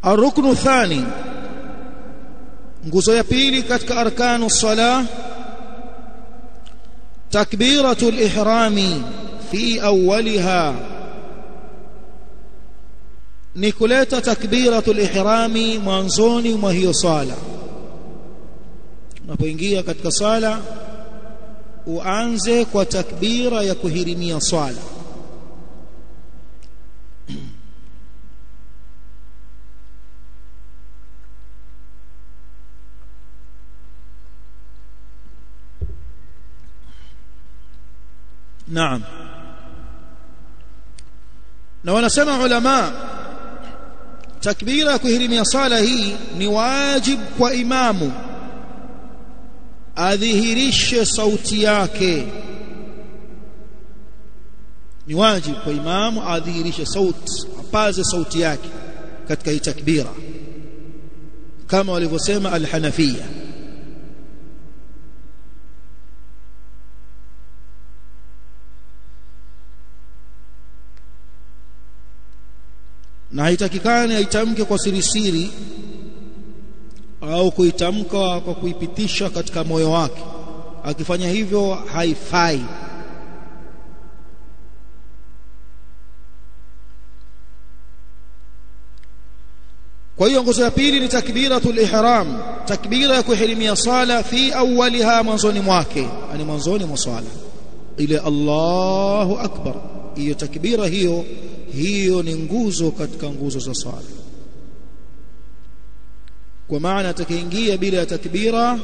الركن الثاني nguzo ya pili katika arkanu salah takbiratul ihrami fi awwaliha ni kuleta takbiratul ihrami mwanzoni mwa hiyo sala. Unapoingia katika sala uanze kwa takbira ya kuhirimia sala. Naam. Na wanasema ulama takbira ya kuhirimia sala hii ni wajib kwa imamu adhihirishe sauti yake. Ni wajib kwa imamu adhihirishe sauti, apaze sauti yake katika hii takbira, kama walivyosema al-Hanafiyya. Na haitakikani aitamke kwa siri au kuitamka kwa kuipitisha katika moyo wake. Akifanya hivyo haifai. Kwa hiyo nguzo ya pili ni takbiratul ihram, takbira ya kuhirimia sala fi awwaliha, mwanzoni mwake, yani mwanzoni mwa sala ile Allahu akbar. Hiyo takbira hiyo ni nguzo katika nguzo za sala. Kwa maana atakayeingia bila takbira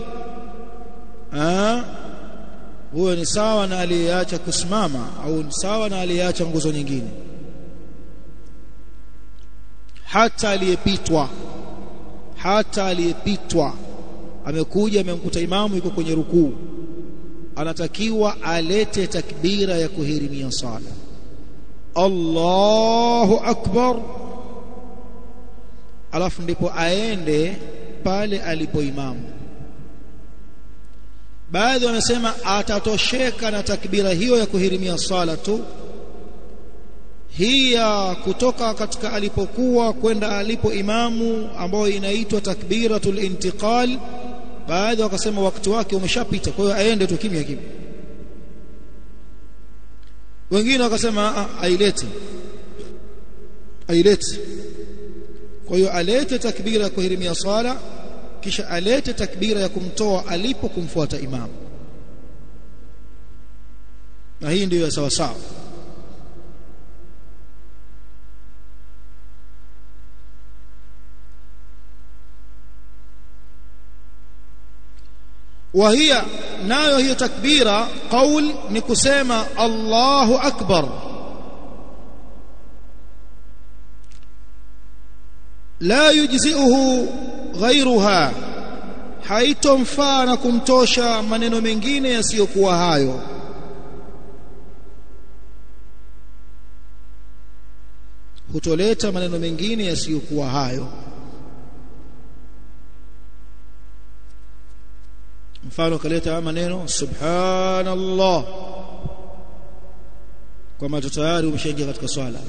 huyo ni sawa na aliyeacha kusimama au ni sawa na aliyeacha nguzo nyingine. Hata aliyepitwa amekuja amemkuta imamu yuko kwenye rukuu, anatakiwa alete takbira ya kuhirimia sala, Allahu akbar, alafu ndipo aende pale alipo imamu. Baadhi wamesema atatosheka na takbira hiyo ya kuhirimia sala tu, hii ya kutoka katika alipokuwa kwenda alipo imamu ambayo inaitwa takbiratul intiqal. Baadhi wakasema wakati wake umeshapita, kwa hiyo aende tu kimya kimya. Wengine wakasema ailete. Kwa hiyo alete takbira ya kuhirimia sala, kisha alete takbira ya kumtoa alipo kumfuata imamu, na hii ndio sawa sawa. وهي nayo hiyo takbira qaul ni kusema Allahu akbar, la yujzi'uhu ghayruha, haitomfaa na kumtosha maneno mengine yasiyokuwa hayo. Hutoleta maneno mengine yasiyokuwa hayo. Mfano kaleta maneno subhanallah, kama tayari umeshaingia katika swala.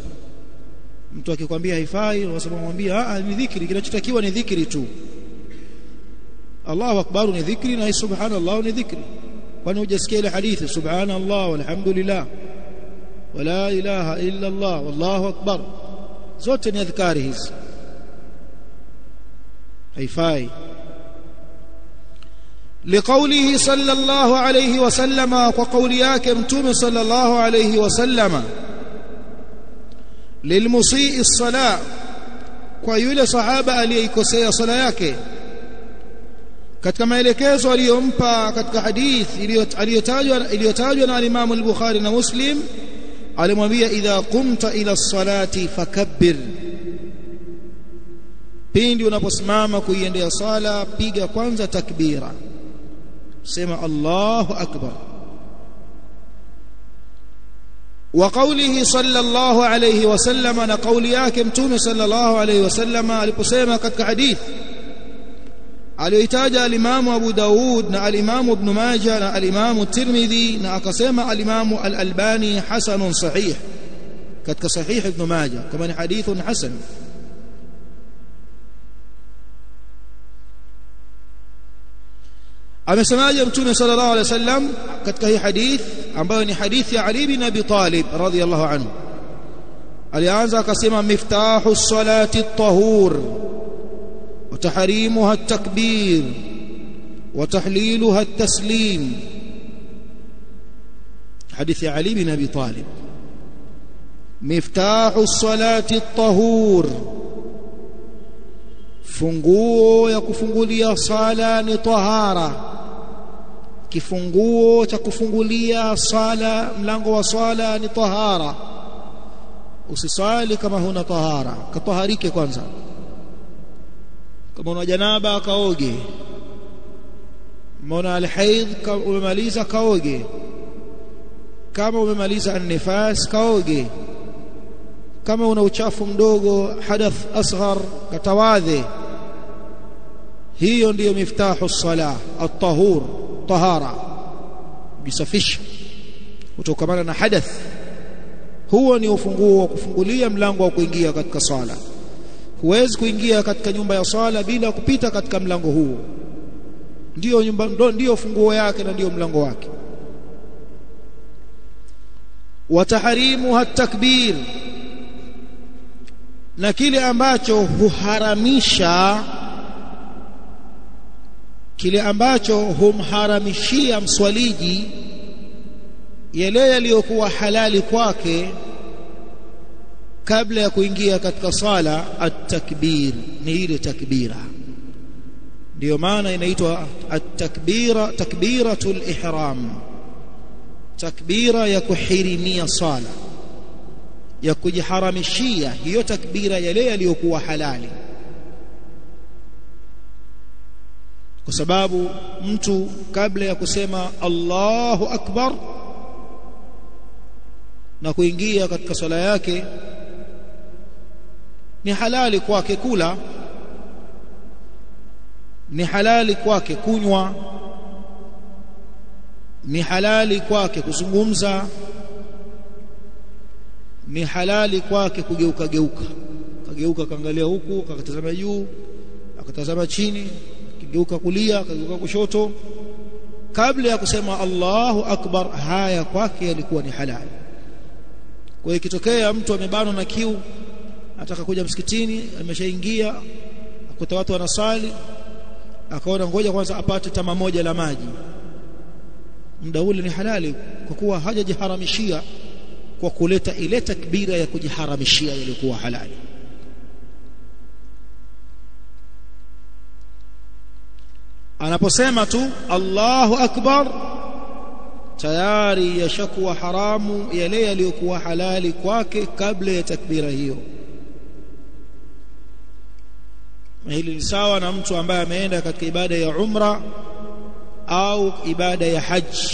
Mtu akikwambia haifai, unasema mwambie ni dhikri, kinachotakiwa ni dhikri tu. Allahu akbar ni dhikri na subhanallah ni dhikri. Kwani hujasikia ile hadithi subhanallah walhamdulillah wala ilaha illa Allah wallahu akbar, zote ni adhkari hizi. haifai. لقوله صلى الله عليه وسلم، وقولي yake mtume صلى الله عليه وسلم، للمسيء الصلاة، kwa yule sahaba aliyeikosea sala yake, katika maelekezo aliyompa katika hadithi iliyotajwa na Imam al-Bukhari na Muslim, alimwambia idha qumta ila as-salati fakabbir, pindi unaposimama kuiendea sala piga kwanza takbira, sema Allahu akbar. Wa qawlihi sallallahu alayhi wasallam, na qawli yake mtume sallallahu alayhi wasallam aliposema katika hadithi aliyoitaja al-Imam Abu Daud na al-Imam Ibn Majah na al-Imam Tirmidhi, na akasema al-Imam al-Albani hasanun sahih katika sahih Ibn Majah, kama ni hadithun hasan. amesemaje mtume sallallahu alaihi wasallam katika hii hadith ambayo ni hadithi ya Ali bin Abi Talib radhiyallahu anhu? alianza akasema miftahu salati at-tahur wa tahrimuha at-takbir wa tahliluha at-taslim. hadithi ya Ali bin Abi Talib, miftahu salati at-tahur, funguo ya kufungulia sala ni tahara. Kifunguo cha kufungulia sala, mlango wa sala ni tahara. Usisali kama huna tahara, kataharike kwanza. Kama una janaba kaoge, kama una alhaid umemaliza kaoge, kama umemaliza an-nifas kaoge, kama una uchafu mdogo hadath asghar katawadhe. hiyo ndiyo miftahu salah at-tahur, tahara, bisafisha kutokana na hadath. huo ni ufunguo wa kufungulia mlango wa kuingia katika sala. huwezi kuingia katika nyumba ya sala bila kupita katika mlango huo. ndio funguo yake na ndio mlango wake. wa tahrimuha at-takbir, na kile ambacho huharamisha, kile ambacho humharamishia mswaliji yale yaliyokuwa halali kwake kabla ya kuingia katika sala. At-takbir ni ile takbira, ndio maana inaitwa at-takbira, takbiratul ihram, takbira ya kuhirimia sala, ya kujiharamishia hiyo takbira yale yaliyokuwa halali. kwa sababu mtu kabla ya kusema Allahu akbar na kuingia katika sala yake, ni halali kwake kula, ni halali kwake kunywa, ni halali kwake kuzungumza, ni halali kwake kugeuka kageuka, kaangalia huku, akatazama juu, akatazama chini, akigeuka kulia, akigeuka kushoto. Kabla ya kusema Allahu akbar, haya kwake yalikuwa ni halali. Kwa hiyo ikitokea mtu amebanwa na kiu, ataka kuja msikitini, ameshaingia akuta watu wanasali, akaona ngoja kwanza apate tama moja la maji, muda ule ni halali, kwa kuwa hajajiharamishia kwa kuleta ile takbira ya kujiharamishia ilikuwa halali. Anaposema tu Allahu akbar, tayari yashakuwa haramu yale yaliyokuwa halali kwake kabla ya takbira hiyo. Hili ni sawa na mtu ambaye ameenda katika ibada ya umra au ibada ya haji,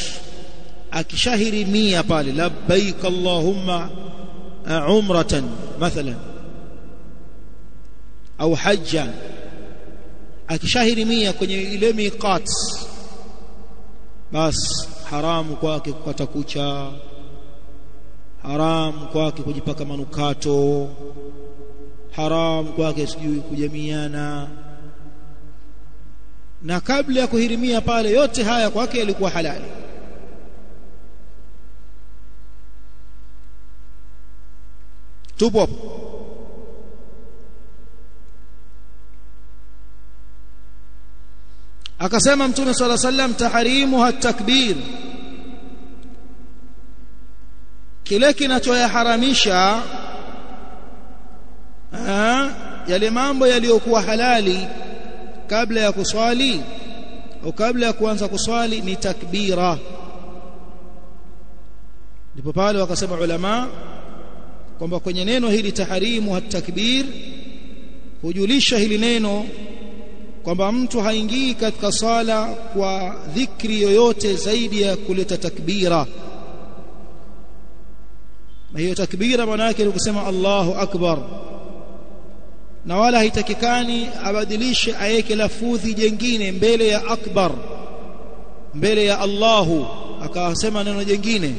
akishahirimia pale labbaik allahumma umratan mathalan au hajjan, akishahirimia kwenye ile miqat, bas haramu kwake kukata kucha, haramu kwake kujipaka manukato, haramu kwake sijui kujamiana. Na kabla ya kuhirimia pale, yote haya kwake yalikuwa halali. Tupo akasema Mtume صلى الله عليه وسلم tahrimuha at-takbir, kile kinachoyaharamisha yale mambo yaliyokuwa halali kabla ya kuswali au kabla ya kuanza kuswali ni takbira. Ndipo pale wakasema ulama kwamba kwenye neno hili tahrimu at-takbir hujulisha hili neno kwamba mtu haingii katika sala kwa dhikri yoyote zaidi ya kuleta takbira. Na hiyo takbira maana yake ni kusema Allahu akbar, na wala haitakikani abadilishe aweke lafudhi jingine mbele ya akbar, mbele ya Allahu, akasema neno jingine.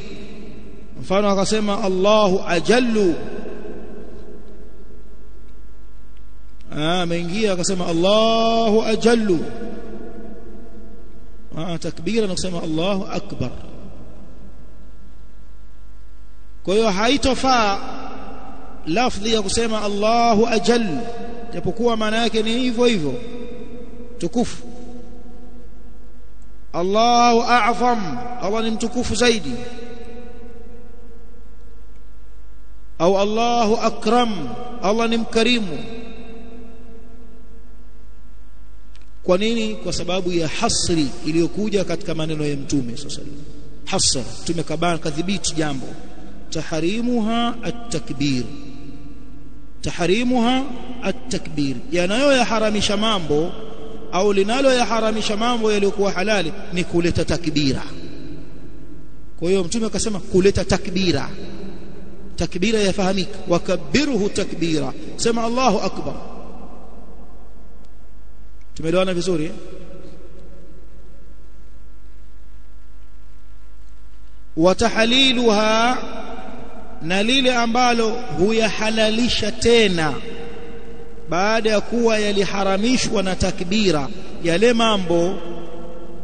Mfano akasema Allahu ajallu, ameingia akasema Allahu ajallu, takbira na kusema Allahu akbar. Kwa hiyo haitofaa lafdhi ya kusema Allahu ajal, japokuwa maana yake ni hivyo hivyo tukufu. Allahu a'zam, Allah ni mtukufu zaidi, au Allahu akram, Allah ni mkarimu. Kwa nini? Kwa sababu ya hasri iliyokuja katika maneno ya Mtume sallallahu alaihi wasallam. Hasr, tumekabana kadhibiti jambo. Tahrimuha at-takbir, tahrimuha at-takbir, yanayoyaharamisha mambo au linaloyaharamisha mambo yaliyokuwa halali ni kuleta takbira. Kwa hiyo Mtume akasema kuleta takbira. Takbira yafahamika, wakabbiruhu takbira, sema Allahu akbar. Tumeelewana vizuri eh? Watahaliluha, na lile ambalo huyahalalisha tena baada ya kuwa yaliharamishwa na takbira, yale mambo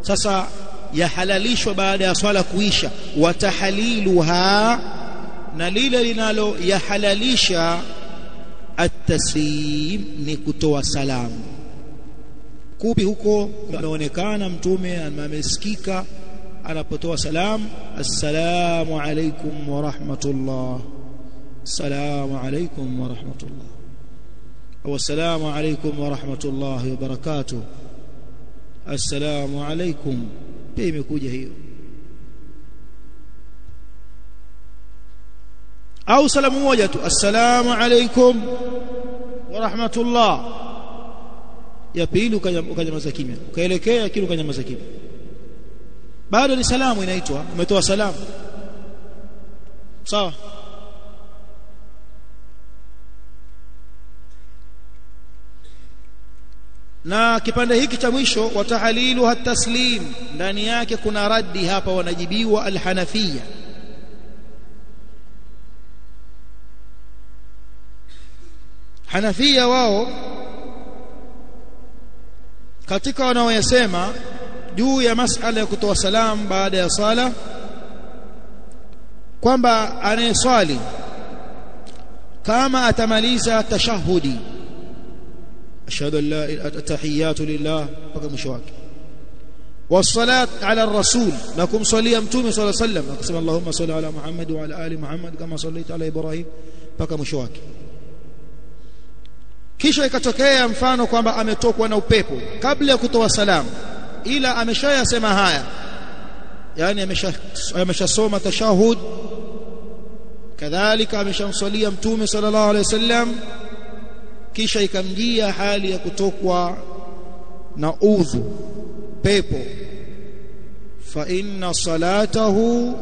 sasa yahalalishwa baada ya swala kuisha. Watahaliluha, na lile linalo yahalalisha at-taslim, ni kutoa salamu. Kupi huko ameonekana Mtume amesikika anapotoa salamu, assalamu alaykum wa rahmatullah, assalamu alaykum wa rahmatullah, au assalamu alaykum wa rahmatullahi wa barakatuh, assalamu alaykum. Pia imekuja hiyo. Au salamu moja tu, assalamu alaykum wa rahmatullah, ya pili ukanyamaza kimya, ukaelekea kile ukanyamaza kimya, bado ni salamu inaitwa, umetoa salamu. Sawa. Na kipande hiki cha mwisho, watahalilu at-taslim, ndani yake kuna raddi hapa, wanajibiwa al-Hanafiyya. Hanafiyya wao katika wanaoyasema juu ya masala ya kutoa salamu baada ya sala, kwamba anayeswali kama atamaliza tashahudi, ashhadu an la ilaha tahiyatu lillah mpaka mwisho wake, wassalat ala rasul, na kumswalia Mtume sallallahu alayhi wasallam, akasema Allahumma salli ala Muhammad wa ala ali Muhammad kama sallaita ala Ibrahim mpaka mwisho wake. Kisha ikatokea mfano kwamba ametokwa na upepo kabla ya kutoa salamu, ila ameshayasema haya, yani ameshasoma tashahud, kadhalika ameshamswalia Mtume sallallahu alaihi wasallam, kisha ikamjia hali ya kutokwa na udhu, pepo, fa inna salatahu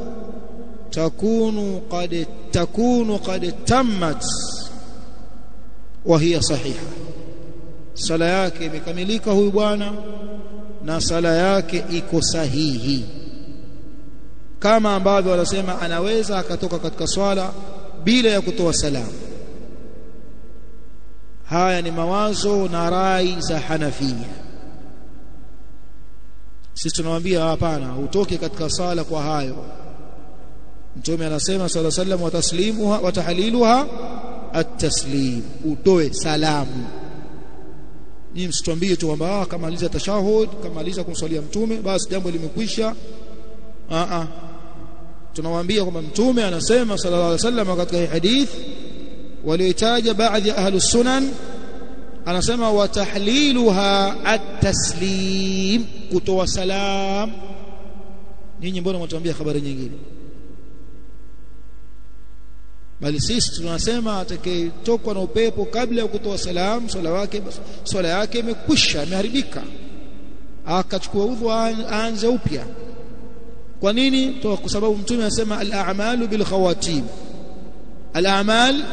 takunu qad tammat wa hiya sahiha, sala yake imekamilika huyu bwana na sala yake iko sahihi. Kama ambavyo wanasema anaweza akatoka katika swala bila ya kutoa salamu. Haya ni mawazo na rai za Hanafiyya. Sisi tunamwambia hapana, utoke katika sala kwa hayo. Mtume anasema sallallahu alayhi wasallam, wataslimuha wa tahliluha at-taslim, utoe salamu. Ni msituambie tu kwamba kamaliza tashahud, kamaliza kumswalia Mtume basi jambo limekwisha. Tunawaambia kwamba Mtume anasema sallallahu alaihi wasallam katika hadith walioitaja baadhi ya ahlus sunan, anasema wa tahliluha at-taslim, kutoa salam. Ninyi mbona mtuambia habari nyingine? Bali sisi tunasema atakayetokwa na upepo kabla ya kutoa salamu, swala yake imekwisha, imeharibika, akachukua udhu aanze upya. Kwa nini? Kwa sababu Mtume anasema al-a'malu bil khawatim, al-a'mal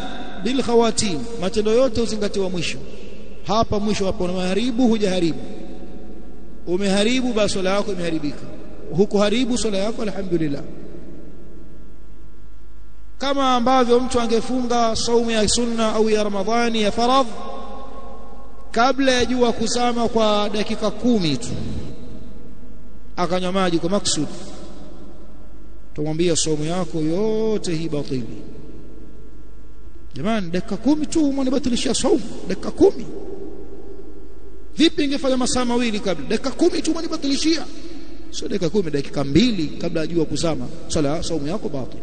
bil khawatim, matendo yote uzingatiwa mwisho. Hapa mwisho hapo umeharibu, hujaharibu, umeharibu basi swala yako imeharibika, hukuharibu swala yako alhamdulillah. Kama ambavyo mtu angefunga saumu ya sunna au ya Ramadhani ya faradh kabla ya jua kuzama kwa dakika 10 tu, akanywa maji kwa maksudi, tumwambia somo yako yote hii batili. Jamani, dakika 10 tu mnibatilishia somo, dakika 10. Vipi ingefanya masaa mawili kabla? Dakika 10 tu mnibatilishia. Sio dakika 10, dakika 2 kabla ajua kuzama. Somo yako batili.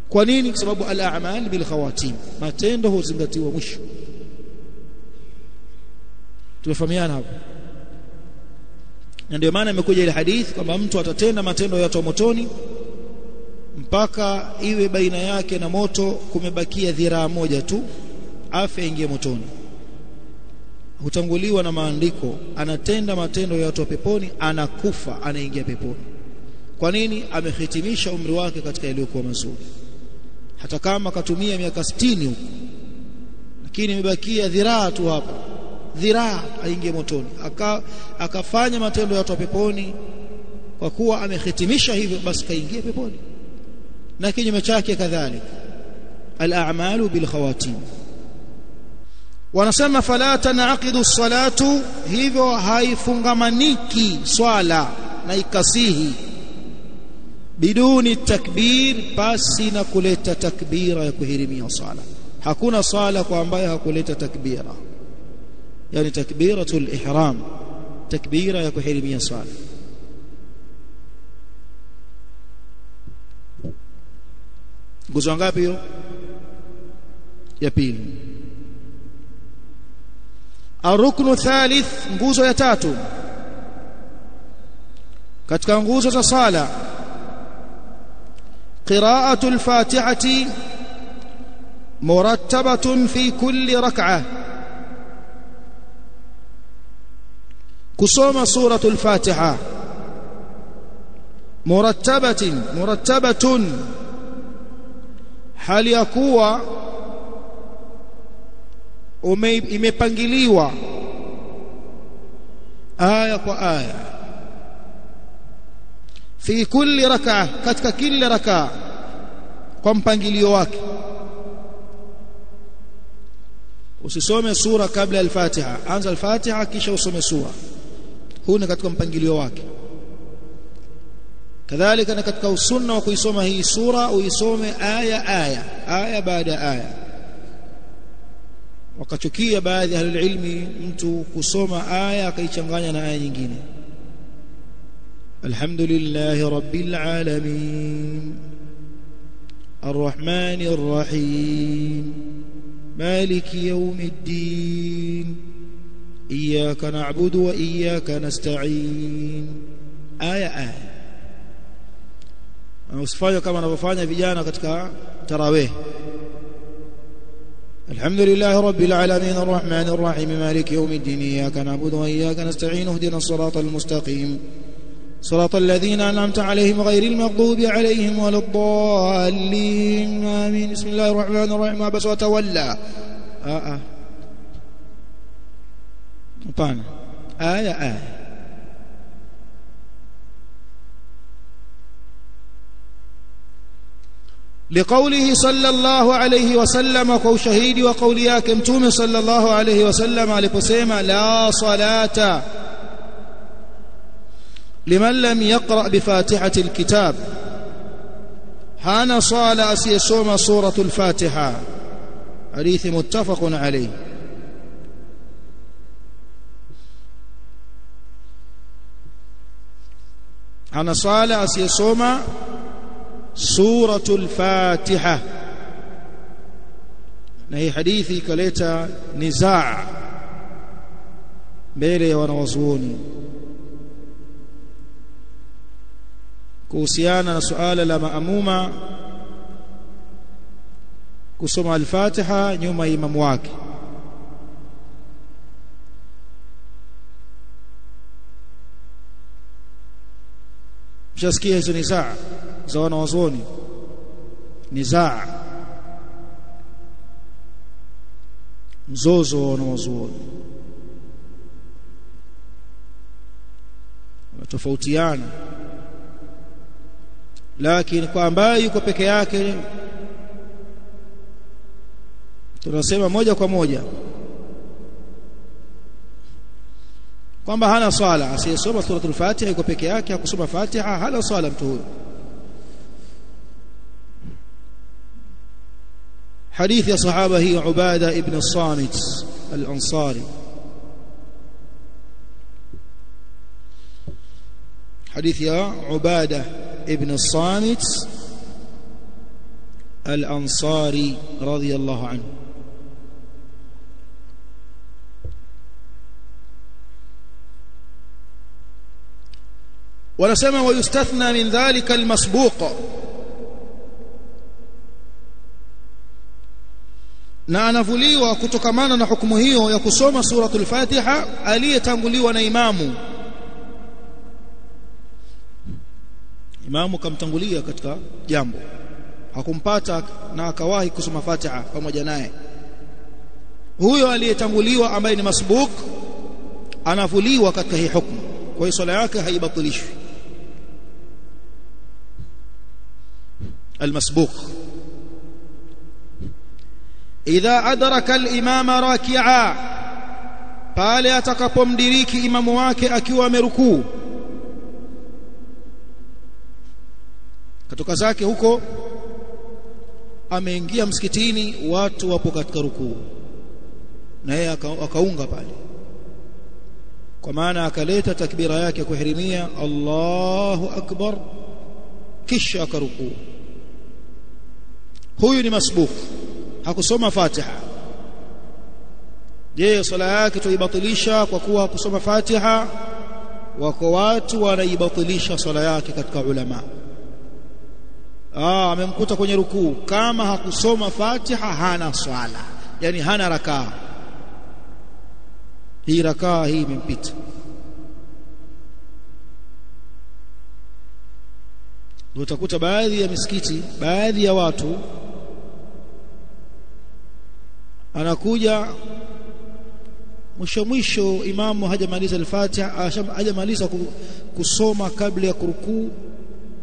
Kwa nini? Kwa sababu al-a'mal bil khawatim, matendo huzingatiwa mwisho. Tumefahamiana hapo? Na ndio maana imekuja ile hadithi kwamba mtu atatenda matendo ya motoni mpaka iwe baina yake na moto kumebakia dhiraa moja tu, afa ingie motoni. Hutanguliwa na maandiko, anatenda matendo ya watu wa peponi, anakufa, anaingia peponi. Kwa nini? Amehitimisha umri wake katika yaliyokuwa mazuri. Hata kama katumia miaka 60 huko, lakini imebakia dhiraa tu hapa, dhiraa, aingie motoni. Akafanya matendo ya watu wa peponi, kwa kuwa amehitimisha hivyo, basi kaingia peponi. Na kinyume chake kadhalika, al-a'malu bil khawatim. Wanasema fala tanaqidu salatu, hivyo haifungamaniki swala na ikasihi biduni takbir, pasi na kuleta takbira ya kuhirimia swala. Hakuna swala kwa ambaye hakuleta takbira, yani takbiratul ihram, takbira ya kuhirimia swala. Nguzo ngapi hiyo? Ya pili. Aruknu thalith, nguzo ya tatu katika nguzo za sala, qira'atul fatihati murattabatun fi kulli rak'ah, kusoma suratul fatiha murattabatun, hali ya kuwa imepangiliwa aya kwa aya, fi kulli rak'ah, katika kila rak'a kwa mpangilio wake. Usisome sura kabla al-Fatiha, anza al-Fatiha kisha usome sura. Huu ni katika mpangilio wake. Kadhalika na katika usunna wa kuisoma hii sura uisome aya baada aya. Wakachukia baadhi ya ilmi mtu kusoma aya akaichanganya na aya nyingine. Alhamdulillahi rabbil alamin arrahmanir rahim maliki yawmiddin iyyaka na'budu wa iyyaka nasta'in. Aya. Usifanye kama wanavyofanya vijana katika tarawih. Alhamdulillahi rabbil alamin arrahmanir rahim maliki yawmiddin iyyaka na'budu wa iyyaka nasta'in ihdinas siratal mustaqim siratal ladzina an'amta 'alayhim ghayril maghdubi 'alayhim waladdallin amin. Bismillahir rahmanir rahim abasa wa tawalla. Hapana, aya. لقوله صلى الله عليه وسلم، وشهيدي وقولي كمتوم صلى الله عليه وسلم aliposema la salata liman lam yaqra bi fatihati alkitab, hana sala asiyesoma suratul fatiha. hadithi muttafaqun alayhi. hana sala asiyesoma suratul fatiha. Na hii hadithi ikaleta nizaa mbele ya wanawazuoni kuhusiana na suala la maamuma kusoma al-Fatiha nyuma ya imamu wake. Mshasikia hizo nizaa za wanawazuoni, nizaa, mzozo wa wanawazuoni, wanatofautiana. Lakini kwa ambaye yuko peke yake tunasema moja kwa moja kwamba hana swala. Asiyesoma suratul Fatiha yuko peke yake, hakusoma Fatiha, hana swala mtu huyo. حديث يا صحابة هي عبادة ابن الصامت الأنصاري. حديث يا عبادة ابن الصامت الأنصاري رضي الله عنه. ونسمى ويستثنى من ذلك المسبوق، na anavuliwa kutokamana na hukumu hiyo ya kusoma suratul Fatiha aliyetanguliwa na imamu. Imamu kamtangulia katika jambo, hakumpata na akawahi kusoma Fatiha pamoja naye, huyo aliyetanguliwa ambaye ni masbuk anavuliwa katika hii hukumu. Kwa hiyo swala yake haibatilishwi. المسبوق idha adraka al-imama raki'a, pale atakapomdiriki imamu wake akiwa amerukuu, katoka zake huko ameingia msikitini, watu wapo katika rukuu na yeye akaunga pale, kwa maana akaleta takbira yake kuhirimia Allahu akbar, kisha akarukuu. Huyu ni masbuk, hakusoma Fatiha. Je, swala yake tuibatilisha kwa kuwa hakusoma Fatiha? Wako watu wanaibatilisha swala yake katika ulama. Amemkuta kwenye rukuu, kama hakusoma Fatiha hana swala, yani hana rakaa. Hii rakaa hii imempita. Utakuta baadhi ya misikiti, baadhi ya watu anakuja mwisho imamu hajamaliza al-Fatiha, hajamaliza kusoma kabla ya kurukuu,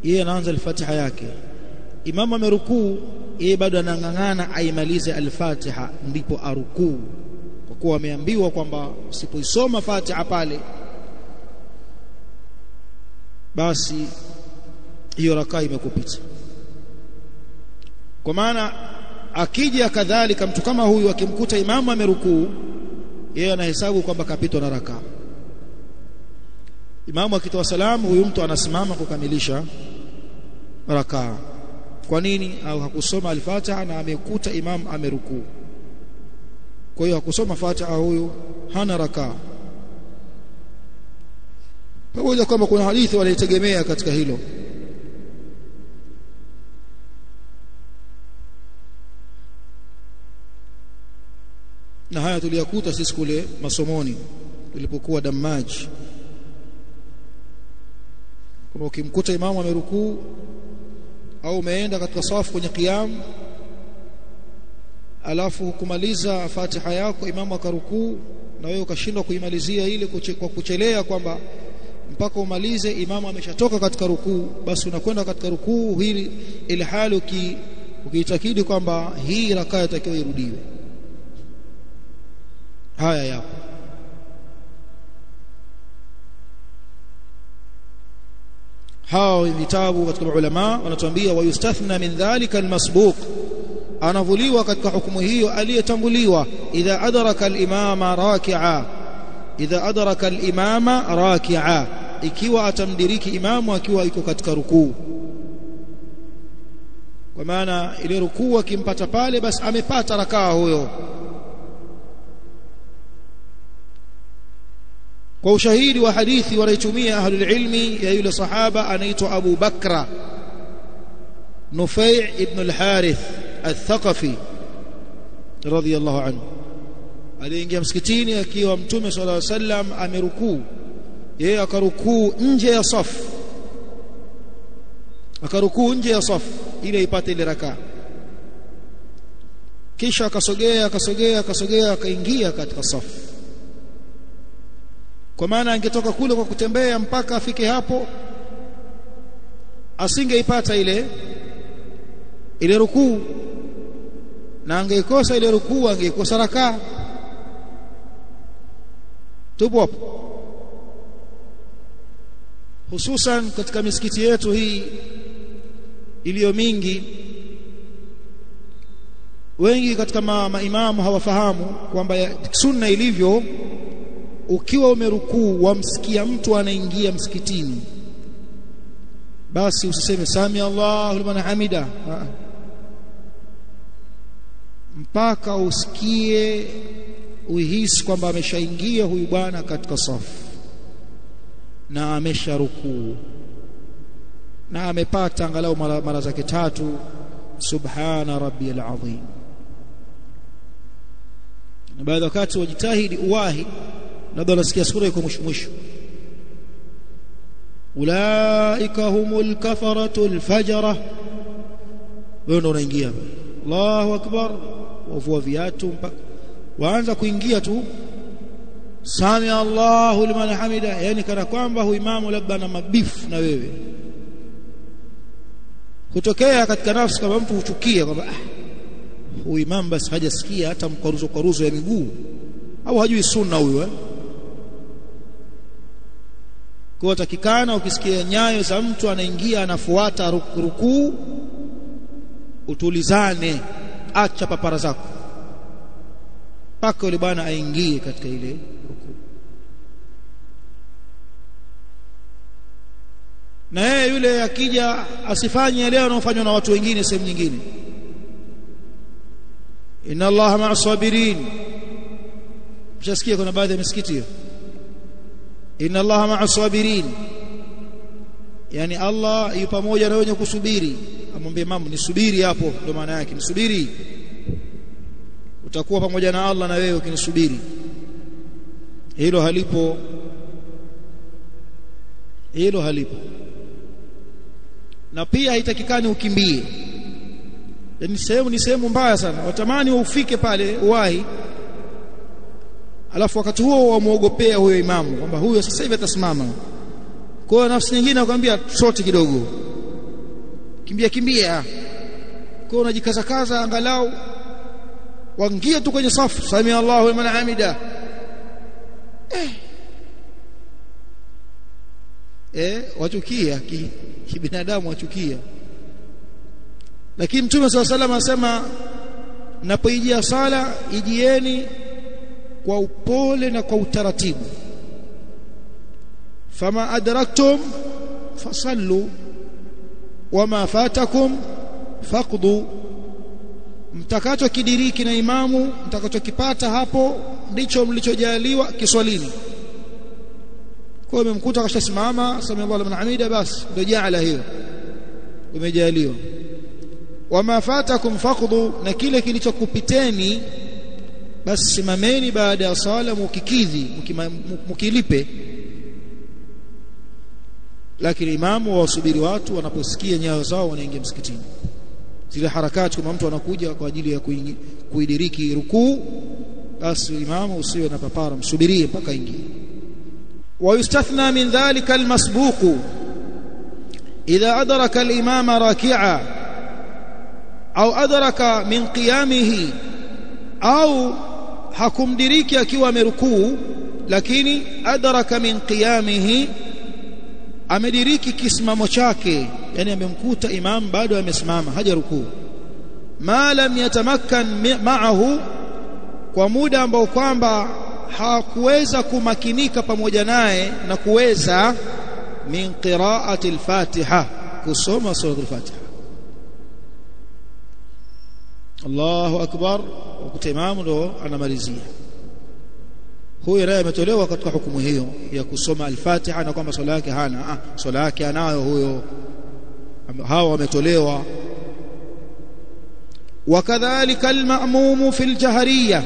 yeye anaanza al-Fatiha yake. Imamu amerukuu, yeye bado anang'ang'ana aimalize al-Fatiha ndipo arukuu, kwa kuwa ameambiwa kwamba usipoisoma Fatiha pale basi hiyo rakaa imekupita. Kwa maana akija kadhalika mtu kama huyu akimkuta imamu amerukuu, yeye anahesabu kwamba kapitwa na rakaa. Imamu akitoa salamu, huyu mtu anasimama kukamilisha rakaa. Kwa nini? Au hakusoma al-Fatiha na amekuta imamu amerukuu, kwa hiyo hakusoma Fatiha, huyu hana rakaa. Pamoja kwamba kuna hadithi walitegemea katika hilo. Na haya tuliyakuta sisi kule masomoni tulipokuwa Dammaj. Kama ukimkuta imamu amerukuu au umeenda katika safu kwenye qiyam, alafu kumaliza Fatiha yako imamu akarukuu na wewe ukashindwa kuimalizia ile kwa kuchelea kwamba mpaka umalize imamu ameshatoka katika rukuu, basi unakwenda katika rukuu hili ile hali ukiitakidi kwamba hii rakaa itakiwa irudiwe. Haya yapo. Hao vitabu katika ulama wanatuambia wayustathna min dhalika almasbuq, anavuliwa katika hukumu hiyo aliyetanguliwa, idha adraka al-imama raki'a, idha adraka al-imama raki'a, ikiwa atamdiriki imamu akiwa yuko katika rukuu. Kwa maana ile rukuu akimpata pale, basi amepata rakaa huyo. Kwa ushahidi wa hadithi wanaitumia ahlul ilmi ya yule sahaba anaitwa Abu Bakra Nufai' ibn al-Harith al-Thaqafi radhiyallahu anhu. Aliingia msikitini akiwa Mtume sallallahu alaihi wasallam amerukuu, yeye akarukuu nje ya safu, akarukuu nje ya safu ili ipate ile rakaa, kisha akasogea akaingia katika safu. Kwa maana angetoka kule kwa kutembea mpaka afike hapo, asingeipata ile rukuu, na angeikosa ile rukuu, angeikosa rakaa. Tupo hapo. hususan katika misikiti yetu hii iliyo mingi. Wengi katika maimamu hawafahamu kwamba sunna ilivyo, ukiwa umerukuu wamsikia mtu anaingia msikitini, basi usiseme sami Allahu liman hamida, mpaka usikie, uhisi kwamba ameshaingia huyu bwana katika safu na amesharukuu na amepata angalau mara zake 3 subhana rabbiyal azim. Na baada wakati wajitahidi uwahi, labda unasikia sura iko mwisho, ulaika humul kafaratul fajara, wewe ndo unaingia, Allahu akbar, wavua viatu mpaka waanza kuingia tu sami Allahu liman hamida, yani kana kwamba huyu imamu labda na mabifu na wewe. Kutokea katika nafsi kama mtu huchukia kwamba huyu imamu basi hajasikia hata mkwaruzo ya miguu, au hajui sunna huyu Kwa takikana ukisikia nyayo za mtu anaingia anafuata rukuu, utulizane, acha papara zako mpaka yule bwana aingie katika ile rukuu. Na yeye yule akija asifanye leo anaofanywa na watu wengine sehemu nyingine, inna Allaha ma'as sabirin. Mshasikia kuna baadhi ya misikiti hiyo, inna Allaha ma'as sabirin, yani Allah yupo pamoja na wenye kusubiri. Amwambie imamu nisubiri hapo, ndio maana yake nisubiri, utakuwa pamoja na Allah na wewe ukinisubiri. Hilo halipo, hilo halipo. Na pia haitakikani ukimbie, yani ni sehemu mbaya sana, watamani ufike pale uwahi, alafu wakati huo wamuogopea huyo imamu kwamba huyo sasa hivi atasimama. Kwa hiyo nafsi nyingine nakwambia shoti kidogo, kimbia. Kwa hiyo unajikaza angalau waingie tu kwenye safu, sami Allahu liman hamida. Wachukia kibinadamu, wachukia. Lakini Mtume sallallahu alaihi wasallam anasema, napoijia sala ijieni kwa upole na kwa utaratibu, fama adraktum fasallu wama fatakum faqdu, mtakacho kidiriki na imamu, mtakachokipata hapo ndicho mlichojaliwa kiswalini. Kwa hiyo umemkuta kashasimama sami Allahu liman hamida, basi ndio jaala hiyo umejaliwa. Wama fatakum faqdu, na kile kilichokupiteni basi simameni baada ya sala mukikidhi, mukilipe. Lakini imamu wasubiri watu wanaposikia nyayo zao wanaingia msikitini. Zile harakati kama mtu anakuja kwa ajili ya kuidiriki rukuu, basi imamu usiwe na papara, msubirie mpaka ingie. Wa yustathna min dhalika almasbuq idha adraka al-imama raki'a au adraka min qiyamihi, au hakumdiriki akiwa amerukuu lakini adraka min qiyamihi, amediriki kisimamo chake, yani amemkuta imam bado amesimama haja rukuu, ma lam yatamakkan ma'ahu, kwa muda ambao kwamba hakuweza kumakinika pamoja naye na kuweza min qira'ati al-Fatiha, kusoma sura al-Fatiha. Allahu akbar, wakati imamu ndo anamalizia. Huyo naye ametolewa katika hukumu hiyo ya kusoma al-Fatiha, na kwamba swala yake hana, swala yake anayo huyo, hao wametolewa. Wakadhalika al-ma'mum fi al-jahriyya,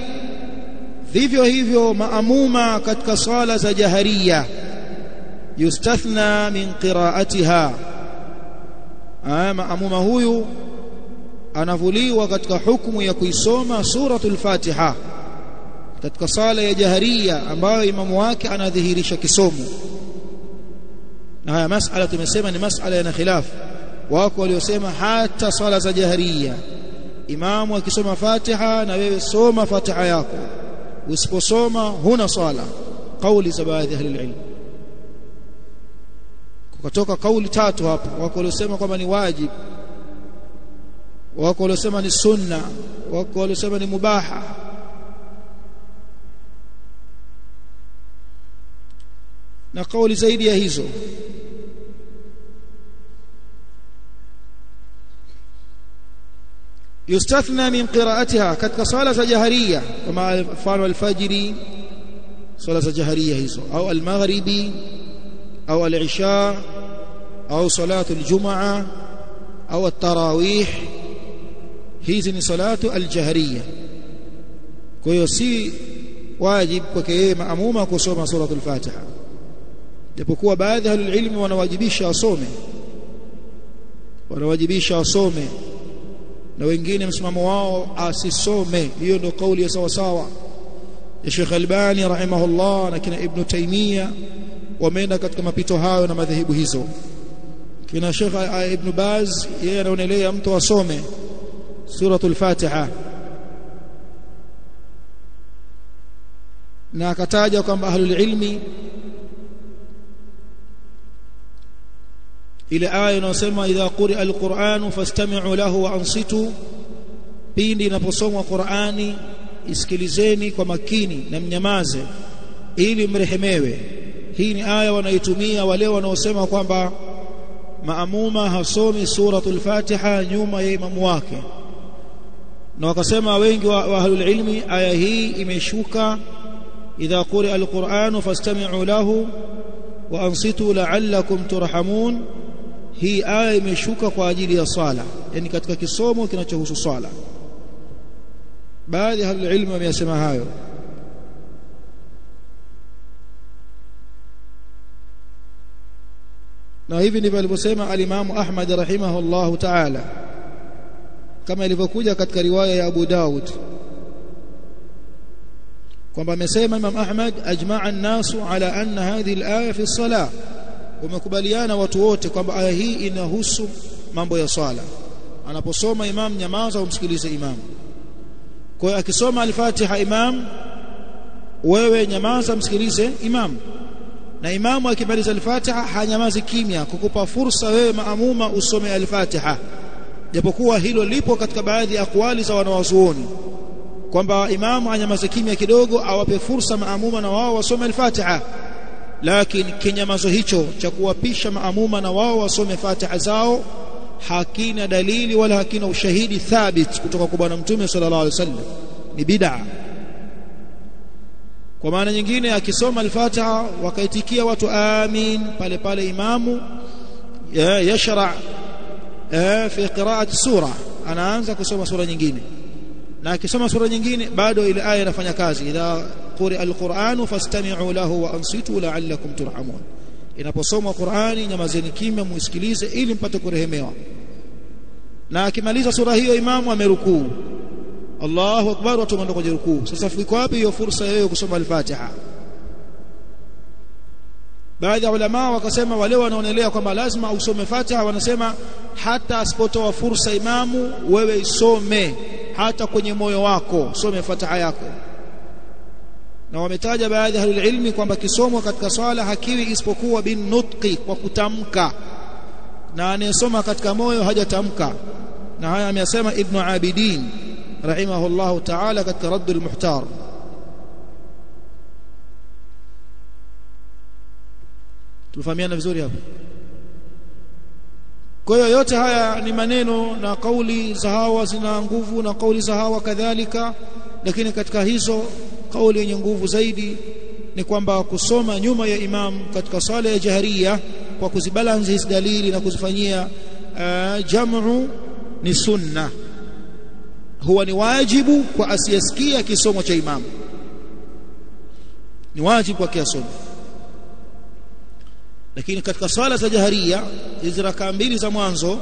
vivyo hivyo maamuma katika swala za jahariya, yustathna min qira'atiha, maamuma huyu anavuliwa katika hukumu ya kuisoma suratul Fatiha katika sala ya jahariya ambayo imamu wake anadhihirisha kisomo. Na haya masala tumesema ni masala yana khilaf. Wako waliosema hata sala za jahariya imamu akisoma Fatiha na wewe soma Fatiha yako, usiposoma huna sala, kauli za baadhi ya ahli ilm. kutoka kauli tatu hapo. Wako waliosema kwamba ni wajib, wako waliosema ni sunna, wako waliosema ni mubaha. Na kauli zaidi ya hizo. Yustathna min qira'atiha, katika sala za jahariya kama mfano al-fajri, sala za jahariya hizo, au al-maghribi au al-isha au salatu al-jum'a au at-tarawih, hizi ni salatu al-jahariya. Kwa hiyo si wajib kwake yeye maamuma kusoma suratul Fatiha, japokuwa baadhi ya ilmi wanawajibisha asome, na wengine msimamo wao asisome. Hiyo ndio kauli ya sawa sawa ya Sheikh Albani rahimahullah na kina Ibn Taymiyyah, wameenda katika mapito hayo na madhehebu hizo. Kina Sheikh Ibn Baz yeye anaonelea mtu asome suratul Fatiha, na akataja kwamba ahlul ilmi ile aya inayosema idha quri'a al-Qur'anu fastami'u lahu wa ansitu, pindi inaposomwa Qur'ani isikilizeni kwa makini na mnyamaze ili mrehemewe. Hii ni aya wanaitumia wale wanaosema kwamba maamuma hasomi suratul Fatiha nyuma ya imamu wake, na wakasema wengi wa ahlul ilmi aya hii imeshuka idha quri'a al-Qur'anu fastami'u lahu wa ansitu la'allakum turhamun. Hii aya imeshuka kwa ajili ya sala, yani katika kisomo kinachohusu sala. Baadhi ya ilmu wameyasema hayo. Na hivi ndivyo alivyosema al-Imam Ahmad rahimahullahu ta'ala, kama ilivyokuja katika riwaya ya Abu Daud kwamba amesema Imam Ahmad ajma'a an-nasu ala anna hadhihi al-aya fi as-salah, wamekubaliana watu wote kwamba aya hii inahusu mambo ya swala. Anaposoma imam, nyamaza umsikilize imam. Kwa hiyo akisoma al-Fatiha imam, wewe nyamaza msikilize imam, na imamu akimaliza al-Fatiha hanyamazi kimya kukupa fursa wewe maamuma usome al-Fatiha, japokuwa hilo lipo katika baadhi ya akwali za wanawazuoni kwamba imamu anyamaze kimya kidogo awape fursa maamuma na wao wasome al-Fatiha. Lakini kinyamazo hicho cha kuwapisha maamuma na wao wasome Fatiha zao hakina dalili wala hakina ushahidi thabit kutoka kwa Bwana Mtume sallallahu alaihi wasallam, ni bid'a. Kwa maana nyingine, akisoma al-Fatiha wakaitikia watu amin, pale pale imamu yashra fi qira'ati sura, anaanza kusoma sura nyingine, na akisoma sura nyingine bado ile aya inafanya kazi. Idha quri'a al-Qur'anu fastami'u lahu wa ansitu la'allakum turhamun, inaposomwa Qur'ani nyamazeni kimya muisikilize ili mpate kurehemewa. Na akimaliza sura hiyo imamu amerukuu, Allahu akbar, watu wanaenda kwenye rukuu. Sasa fiko wapi hiyo fursa yeye kusoma al-Fatiha? Baadhi ya ulama wakasema wale wanaonelea kwamba lazima usome Fatiha, wanasema hata asipotoa fursa imamu, wewe isome hata kwenye moyo wako, some Fatiha yako. Na wametaja baadhi ya ilmi kwamba kisomo katika swala hakiwi isipokuwa bin nutqi, kwa kutamka, na anayesoma katika moyo hajatamka. Na haya amesema Ibn Abidin rahimahullahu ta'ala katika Radd al-Muhtar. Tufahamiana vizuri hapo. Kwa hiyo yote haya ni maneno na kauli za hawa zina nguvu na kauli za hawa kadhalika, lakini katika hizo kauli yenye nguvu zaidi ni kwamba kusoma nyuma ya imam katika sala ya jahriya kwa kuzibalance hizi dalili na kuzifanyia jamu ni sunna, huwa ni wajibu kwa asiyesikia kisomo cha imam, ni wajibu kwa kiasoma. Lakini katika sala za jahriya, hizi rakaa mbili za mwanzo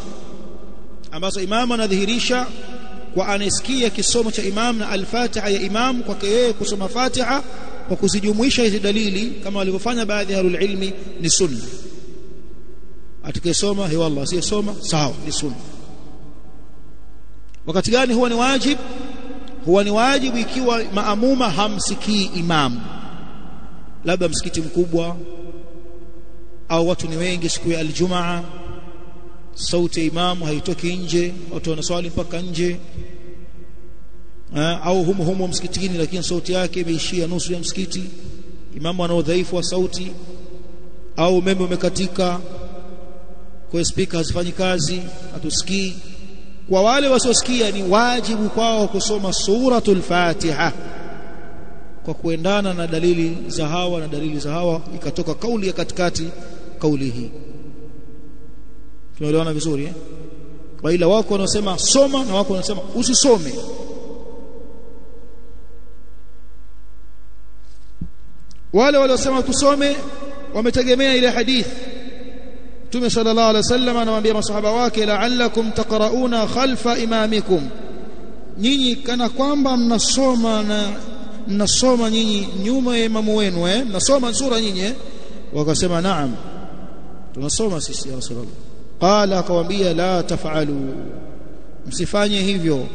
ambazo imamu anadhihirisha kwa anasikia kisomo cha imam na al-Fatiha ya imam, kwake yeye kusoma Fatiha kwa kuzijumuisha hizi dalili kama walivyofanya baadhi ya ilmi, ni sunna. Atakayesoma he wallah, asiyesoma sawa, ni sunna. Wakati gani huwa ni wajib? Huwa ni wajibu ikiwa maamuma hamsikii imam, labda msikiti mkubwa au watu ni wengi siku ya Aljumaa, sauti ya imamu haitoki nje, watu wanaswali mpaka nje, au humo msikitini lakini sauti yake imeishia nusu ya msikiti, imamu ana udhaifu wa sauti, au umeme umekatika kwa speaker hazifanyi kazi, hatusikii. Kwa wale wasiosikia ni wajibu kwao kusoma suratul Fatiha kwa kuendana na dalili za hawa ikatoka kauli ya katikati kauli hii. Tunaelewana vizuri Kwa ila wako wanaosema soma na wako wanaosema usisome. Wale waliosema tusome wametegemea ile hadithi. Mtume sallallahu alaihi wasallam anawaambia masahaba wake, la'allakum taqra'una khalfa imamikum, nyinyi kana kwamba mnasoma nyinyi nyuma ya imamu wenu mnasoma sura nyinyi wakasema naam, tunasoma sisi ya Rasulullah. Qala, akawaambia la taf'alu, msifanye hivyo,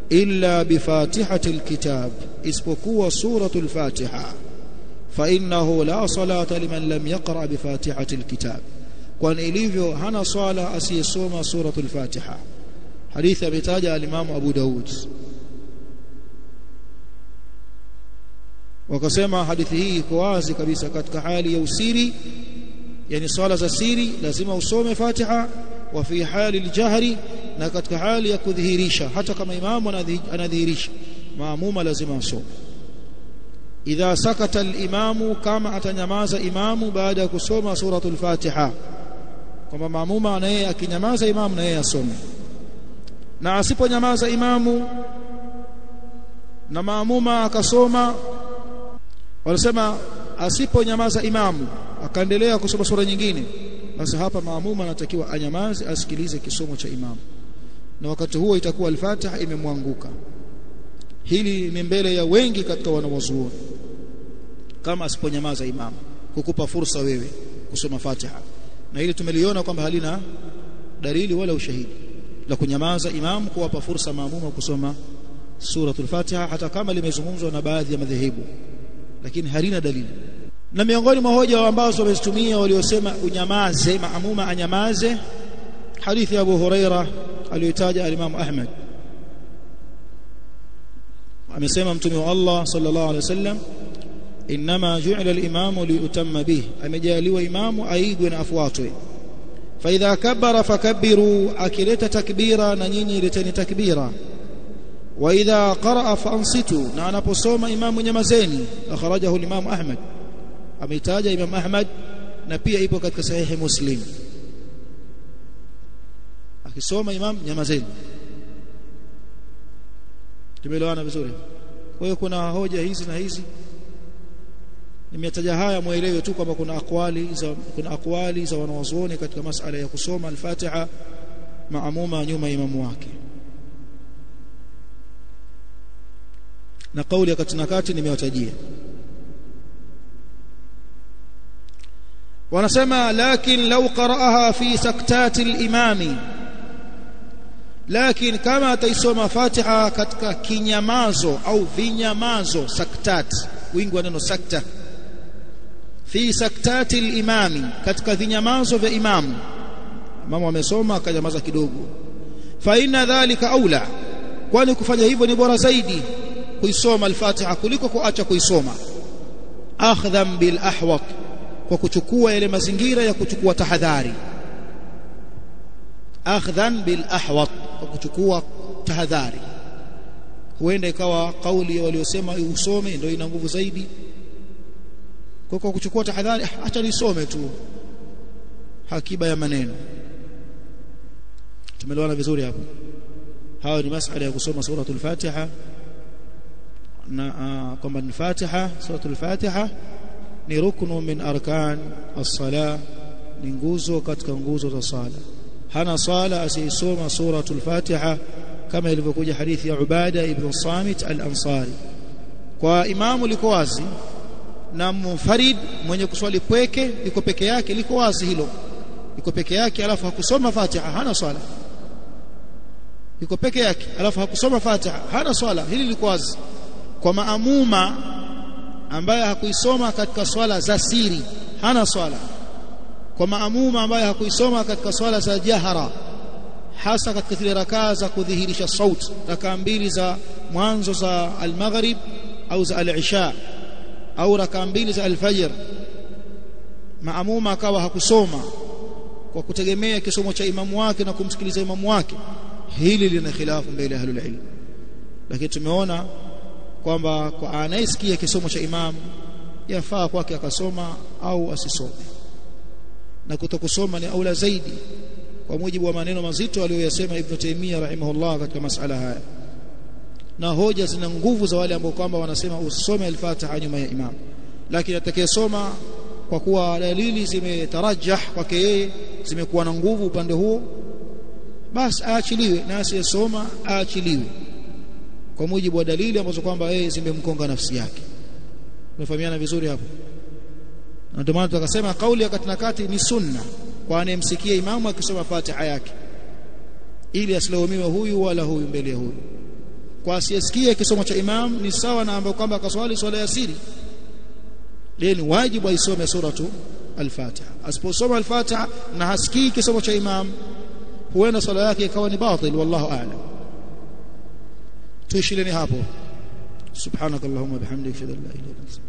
illa bi fatihatil kitab, isipokuwa suratul Fatiha, fa innahu la salata liman lam yaqra bi fatihatil kitab, kwani ilivyo hana swala asiyesoma suratul Fatiha. Hadithi ametaja al-Imam Abu Daud. Wakasema hadithi hii iko wazi kabisa katika hali ya usiri, yani swala za siri lazima usome Fatiha, wa fi hali al-jahri, na katika hali ya kudhihirisha hata kama imamu anadhihirisha, maamuma lazima asome. Idha sakata al-imamu, kama atanyamaza imamu baada ya kusoma suratul Fatiha, kwamba maamuma naye akinyamaza imamu naye asome. Na asiponyamaza imamu na maamuma akasoma, wanasema asiponyamaza imamu akaendelea kusoma sura nyingine, basi hapa maamuma anatakiwa anyamaze asikilize kisomo cha imamu, na wakati huo itakuwa al-Fatiha imemwanguka. Hili ni mbele ya wengi katika wanawazuoni, kama asiponyamaza imamu kukupa fursa wewe kusoma Fatiha, na hili tumeliona kwamba halina dalili wala ushahidi la kunyamaza imamu kuwapa fursa maamuma kusoma suratul Fatiha, hata kama limezungumzwa na baadhi ya madhehebu, lakini halina dalili. Na miongoni mwa hoja ambazo wamezitumia waliosema unyamaze, maamuma anyamaze, hadithi ya Abu Huraira aliyotaja al-Imam Ahmad. Amesema Mtume wa Allah sallallahu alaihi wasallam, inma ju'ila al-imamu liyutamma bih, amejaliwa imamu aigwe na afuatwe. Fa idha kabbara fakabbiru, akileta takbira na nyinyi leteni takbira. Wa idha qara'a fansitu, na anaposoma imamu nyamazeni. Akhrajahu al-Imam Ahmad, ameitaja Imam Ahmad, na pia ipo katika sahihi Muslim. Akisoma imam nyamazeni. Tumeelewana vizuri? Kwa hiyo kuna hoja hizi na hizi, nimetaja haya muelewe tu kwamba kuna aqwali za wanawazuoni katika masala ya kusoma al-Fatiha maamuma nyuma imamu wake, na kauli ya kati nimewatajia. Wanasema lakin law qara'aha fi saktati al-imami, lakin kama ataisoma Fatiha katika kinyamazo au vinyamazo, saktat, wingi wa neno sakta, fi saktati al-imami, katika vinyamazo vya imamu, imamu amesoma akanyamaza kidogo, fa inna dhalika aula, kwani kufanya hivyo ni bora zaidi kuisoma al-Fatiha kuliko kuacha kuisoma, akhdhan bil ahwat, kwa kuchukua yale mazingira ya kuchukua tahadhari, akhdhan bil ahwat, kwa kuchukua tahadhari. Huenda ikawa kauli ya waliosema usome ndio ina nguvu zaidi, kwa kuchukua tahadhari, acha nisome tu, hakiba ya maneno. Tumeelewana vizuri hapo? Hawa ni masuala ya kusoma suratul Fatiha, na kwamba ni Fatiha, suratul Fatiha ni ruknu min arkan as-salah, ni nguzo katika nguzo za sala. Hana sala asiyesoma suratul Fatiha, kama ilivyokuja hadithi ya Ubada ibn Samit al-Ansari. Kwa imamu liko wazi, na munfarid mwenye kuswali pweke liko peke yake, liko wazi hilo, liko peke yake alafu hakusoma Fatiha, hana swala. Liko peke yake alafu hakusoma Fatiha, hana swala. Hili liko wazi. Kwa maamuma ambaye hakuisoma katika swala za siri, hana swala. kwa maamuma ambaye hakuisoma katika swala za jahara, hasa katika zile rakaa za kudhihirisha sauti, rakaa mbili za mwanzo za al-maghrib au za al-isha au rakaa mbili za al-fajr, maamuma akawa hakusoma kwa kutegemea kisomo cha imamu wake na kumsikiliza imamu wake, hili lina khilafu mbele ya ahlul ilm. Lakini tumeona kwamba kwa anayesikia kisomo cha imamu yafaa kwake akasoma au asisome, na kutokusoma ni aula zaidi kwa mujibu wa maneno mazito aliyoyasema Ibn Taymiyyah rahimahullah katika masala haya, na hoja zina nguvu za wale ambao kwamba wanasema usome al-Fatiha nyuma ya imam. Lakini atakayesoma kwa kuwa dalili zimetarajah kwake yeye, zimekuwa na nguvu upande huo, basi aachiliwe, na asiyesoma aachiliwe kwa mujibu wa dalili ambazo kwamba yeye zimemkonga nafsi yake. Tunafahamiana vizuri hapo? Na ndio maana tukasema kauli ya kati ni sunna kwa anayemsikia imamu akisoma Fatiha yake, ili asilaumiwe huyu wala huyu mbele ya huyu. Kwa asiyesikia kisomo cha imam ni sawa na ambao kwamba akaswali swala ya siri, ni wajibu aisome suratu al-Fatiha. Asiposoma al-Fatiha na hasikii kisomo cha imam, huenda swala yake ikawa ni batil, wallahu a'lam. tuishileni hapo. Subhanakallahumma bihamdika, ashhadu an la ilaha illa anta